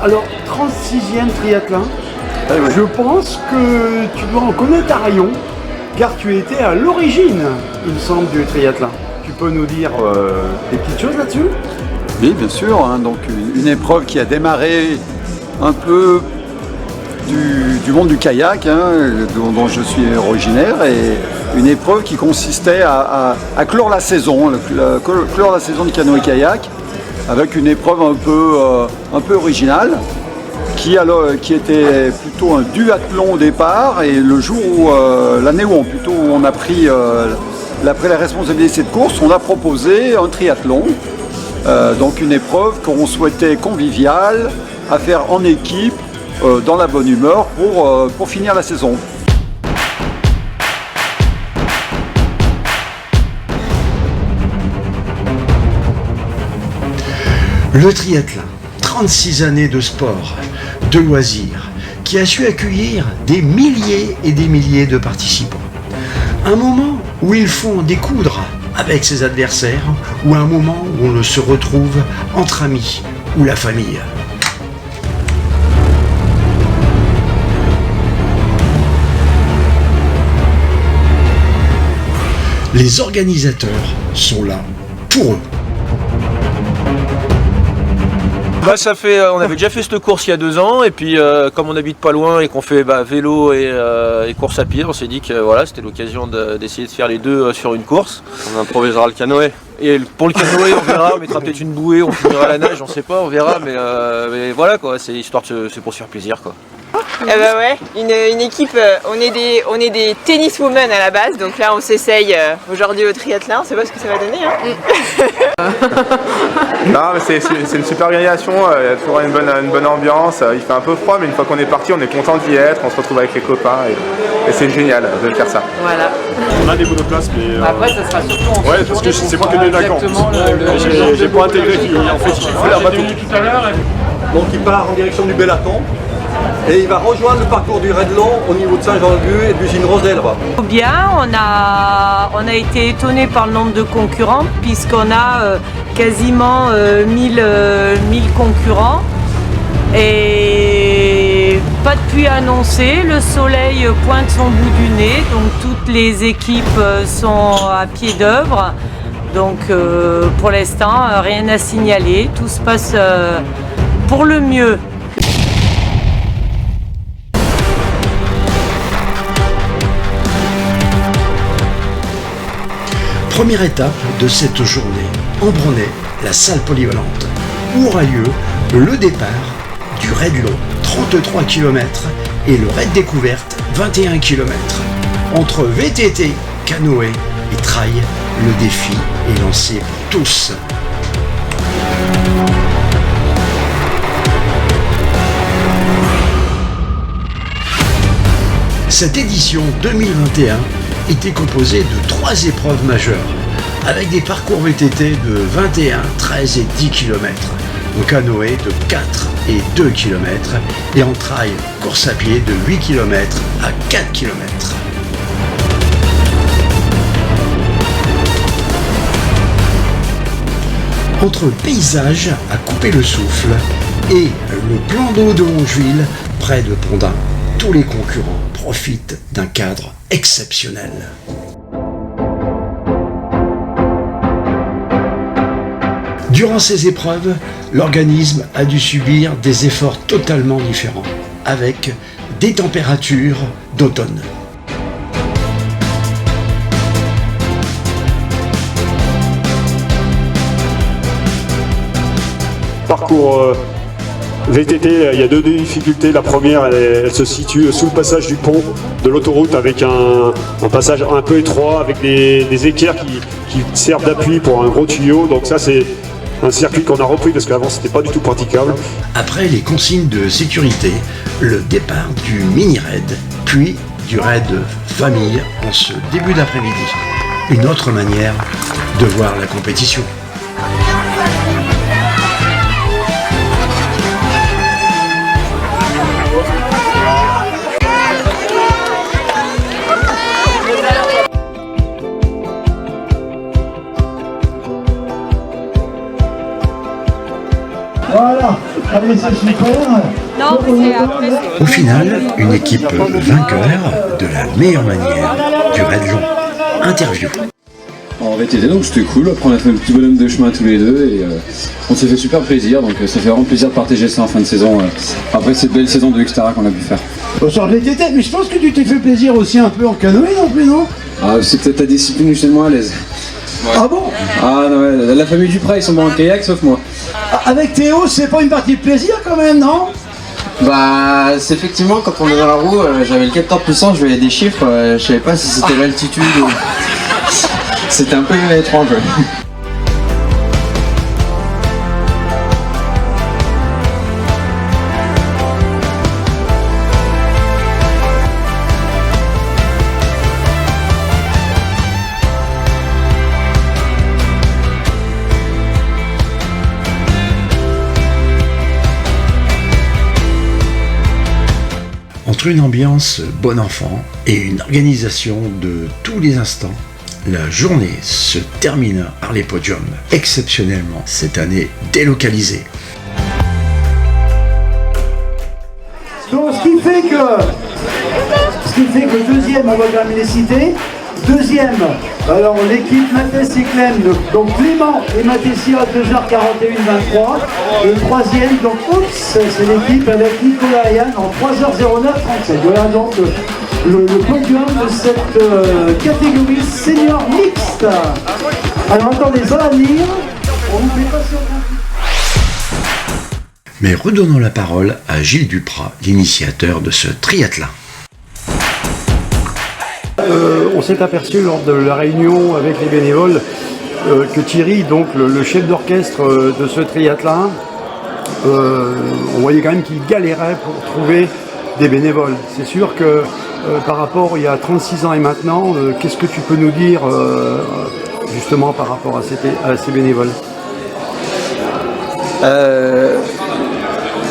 Alors, 36e triathlon, Ah oui. je pense que tu dois en connaître un rayon, car tu étais à l'origine, il me semble, du triathlon. Tu peux nous dire des petites choses là-dessus? Oui, bien sûr. Donc une épreuve qui a démarré un peu du monde du kayak, dont je suis originaire, et une épreuve qui consistait à clore la saison, clore la saison du canoë-kayak, avec une épreuve un peu originale, qui était plutôt un duathlon au départ, et le jour où, l'année où on a pris la responsabilité de cette course, on a proposé un triathlon, donc une épreuve qu'on souhaitait conviviale, à faire en équipe, dans la bonne humeur pour finir la saison. Le triathlon, 36 années de sport, de loisirs, qui a su accueillir des milliers et des milliers de participants. Un moment où il faut en découdre avec ses adversaires, ou un moment où on se retrouve entre amis ou la famille. Les organisateurs sont là pour eux. Ça fait, on avait déjà fait cette course il y a 2 ans, et puis comme on habite pas loin et qu'on fait vélo et course à pied, on s'est dit que voilà, c'était l'occasion d'essayer de faire les deux sur une course. On improvisera le canoë. Et pour le canoë, on verra, on mettra peut-être une bouée, on finira la nage, on sait pas, on verra, mais voilà quoi, c'est histoire c'est pour se faire plaisir quoi. Eh ben ouais, une équipe, on est des tenniswomen à la base, donc là on s'essaye aujourd'hui au triathlon, on sait pas ce que ça va donner. Non, mais c'est une super organisation, il y a toujours une bonne ambiance, il fait un peu froid, mais une fois qu'on est parti, on est content d'y être, on se retrouve avec les copains et c'est génial de faire ça. Voilà. On a des monoplaces, mais. Après, ça sera surtout en ouais, parce que c'est pas que des vacances. J'ai pas intégré en fait, il faut la bateau. tout à l'heure. Donc il part en direction du Bellaton et il va rejoindre le parcours du Redlon au niveau de Saint-Jean-de-Gu et de l'usine Rose d'Elba. Bien, on a été étonné par le nombre de concurrents puisqu'on a quasiment 1000 concurrents et pas de pluie annoncée, le soleil pointe son bout du nez, donc toutes les équipes sont à pied d'œuvre. Donc pour l'instant, rien à signaler, tout se passe pour le mieux. Première étape de cette journée, en Brenay, la salle polyvalente, où aura lieu le départ du raid long, 33 km, et le raid découverte, 21 km. Entre VTT, canoë et trail, le défi est lancé pour tous. Cette édition 2021 était composée de 3 épreuves majeures, avec des parcours VTT de 21, 13 et 10 km, en canoë de 4 et 2 km, et en trail, course à pied de 8 km à 4 km. Entre le paysage à couper le souffle et le plan d'eau de Longeville, près de Pondin, tous les concurrents profitent d'un cadre exceptionnel. Durant ces épreuves, l'organisme a dû subir des efforts totalement différents, avec des températures d'automne. Parcours VTT, il y a 2 difficultés. La première, elle se situe sous le passage du pont de l'autoroute avec un passage un peu étroit avec des équerres qui servent d'appui pour un gros tuyau. Donc ça, c'est un circuit qu'on a repris parce qu'avant, c'était pas du tout praticable. Après les consignes de sécurité, le départ du mini-raid, puis du raid famille en ce début d'après-midi. Une autre manière de voir la compétition. Voilà, Allez, c'est super. Non, mais c'est après. Au final, une équipe vainqueur de la meilleure manière du Redlon. Interview. En VTT, donc c'était cool. Après, on a fait un petit bonhomme de chemin tous les deux et on s'est fait super plaisir. Donc ça fait vraiment plaisir de partager ça en fin de saison. Après cette belle saison de Xterra qu'on a pu faire. On sort de VTT, mais je pense que tu t'es fait plaisir aussi un peu en canoë non plus, non? Ah, c'est peut-être ta discipline où je suis moins à l'aise. Ouais. Ah bon? Ah non, ouais, la famille Duprat, ils sont bons en kayak sauf moi. Avec Théo, c'est pas une partie de plaisir quand même, non? Bah, c'est effectivement, quand on est dans la roue, j'avais le capteur puissant, je voyais des chiffres, je savais pas si c'était l'altitude ou... C'était un peu étrange. Entre une ambiance bon enfant et une organisation de tous les instants, la journée se termine par les podiums, exceptionnellement cette année délocalisés. Donc ce qui fait que deuxième, on va quand même les citer. Deuxième, alors l'équipe Mathès et Clem, donc Clément et Mathessia 2h41-23. Le troisième, donc Oups, c'est l'équipe avec Nicolas et Yann en 3h09-37. Voilà donc le podium de cette catégorie senior mixte. Alors attendez, ça va venir, on vous fait passer au grand. Mais redonnons la parole à Gilles Duprat, l'initiateur de ce triathlon. On s'est aperçu lors de la réunion avec les bénévoles que Thierry, donc le chef d'orchestre de ce triathlon, on voyait quand même qu'il galérait pour trouver des bénévoles. C'est sûr que par rapport il y a 36 ans et maintenant, qu'est-ce que tu peux nous dire justement par rapport à ces bénévoles?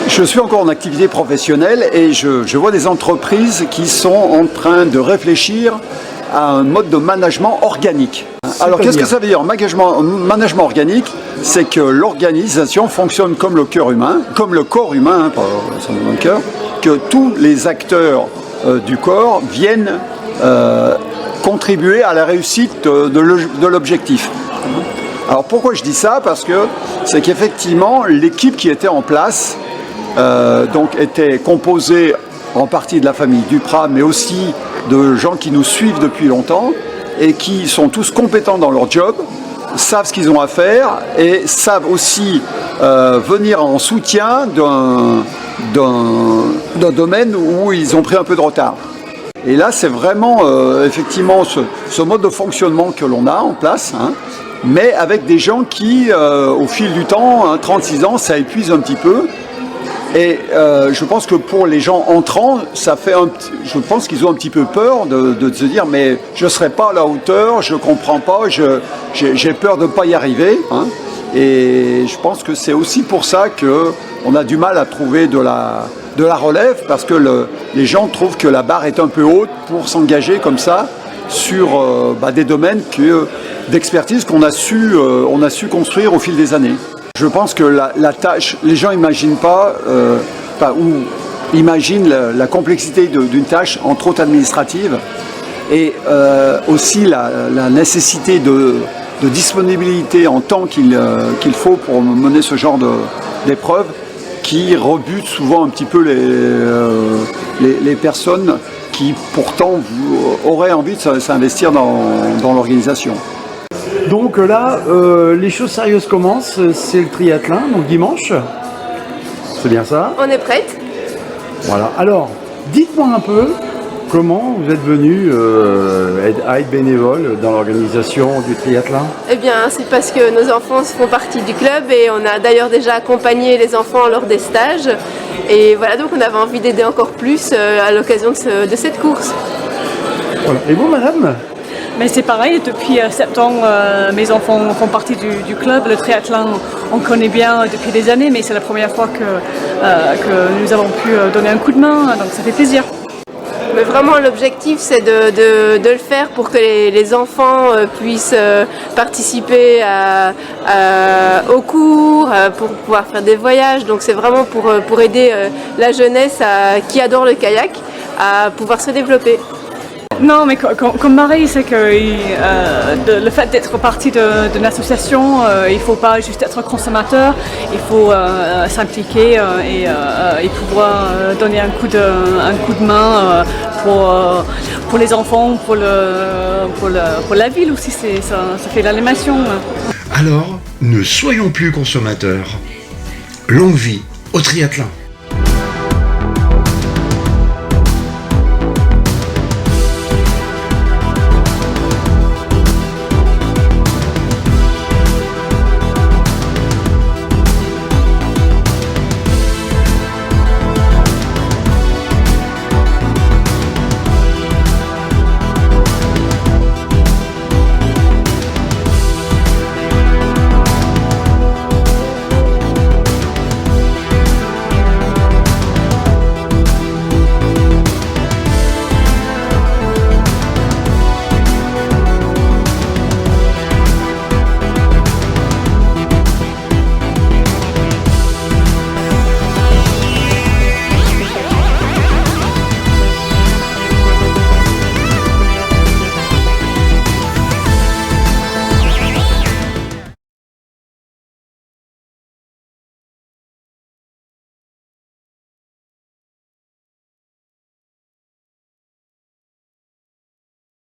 Je suis encore en activité professionnelle et je vois des entreprises qui sont en train de réfléchir à un mode de management organique. Alors qu'est-ce que ça veut dire? Management organique, c'est que l'organisation fonctionne comme le cœur humain, comme le corps humain, pas seulement le cœur, que tous les acteurs du corps viennent contribuer à la réussite de l'objectif. Alors pourquoi je dis ça? Parce que c'est qu'effectivement l'équipe qui était en place donc était composée en partie de la famille Duprat, mais aussi de gens qui nous suivent depuis longtemps et qui sont tous compétents dans leur job, savent ce qu'ils ont à faire et savent aussi venir en soutien d'un domaine où ils ont pris un peu de retard. Et là, c'est vraiment effectivement ce mode de fonctionnement que l'on a en place, hein, mais avec des gens qui, au fil du temps, 36 ans, ça épuise un petit peu. Et je pense que pour les gens entrants, je pense qu'ils ont un petit peu peur de se dire mais je ne serai pas à la hauteur, je ne comprends pas, j'ai peur de ne pas y arriver. Hein. Et je pense que c'est aussi pour ça qu'on a du mal à trouver de la relève, parce que les gens trouvent que la barre est un peu haute pour s'engager comme ça sur des domaines d'expertise qu'on a su construire au fil des années. Je pense que la tâche, les gens n'imaginent pas, ou imaginent la complexité d'une tâche entre autres administrative et aussi la nécessité de disponibilité en temps qu'il faut pour mener ce genre d'épreuve qui rebute souvent un petit peu les personnes qui pourtant auraient envie de s'investir dans l'organisation. Donc là, les choses sérieuses commencent, c'est le triathlon, donc dimanche. C'est bien ça? On est prête. Voilà, alors, dites-moi un peu comment vous êtes venu à être bénévole dans l'organisation du triathlon. Eh bien, c'est parce que nos enfants font partie du club et on a d'ailleurs déjà accompagné les enfants lors des stages. Et voilà, donc on avait envie d'aider encore plus à l'occasion de cette course. Voilà. Et vous, madame? Mais c'est pareil, depuis septembre, mes enfants font partie du club. Le triathlon, on connaît bien depuis des années, mais c'est la première fois que nous avons pu donner un coup de main, donc ça fait plaisir. Mais vraiment l'objectif c'est de le faire pour que les enfants puissent participer aux cours, pour pouvoir faire des voyages. Donc c'est vraiment pour aider la jeunesse qui adore le kayak à pouvoir se développer. Non, mais comme Marie, c'est que le fait d'être partie d'une association, il ne faut pas juste être consommateur, il faut s'impliquer et pouvoir donner un coup de main pour les enfants, pour la ville aussi, ça fait l'animation. Alors, ne soyons plus consommateurs. Longue vie au triathlon.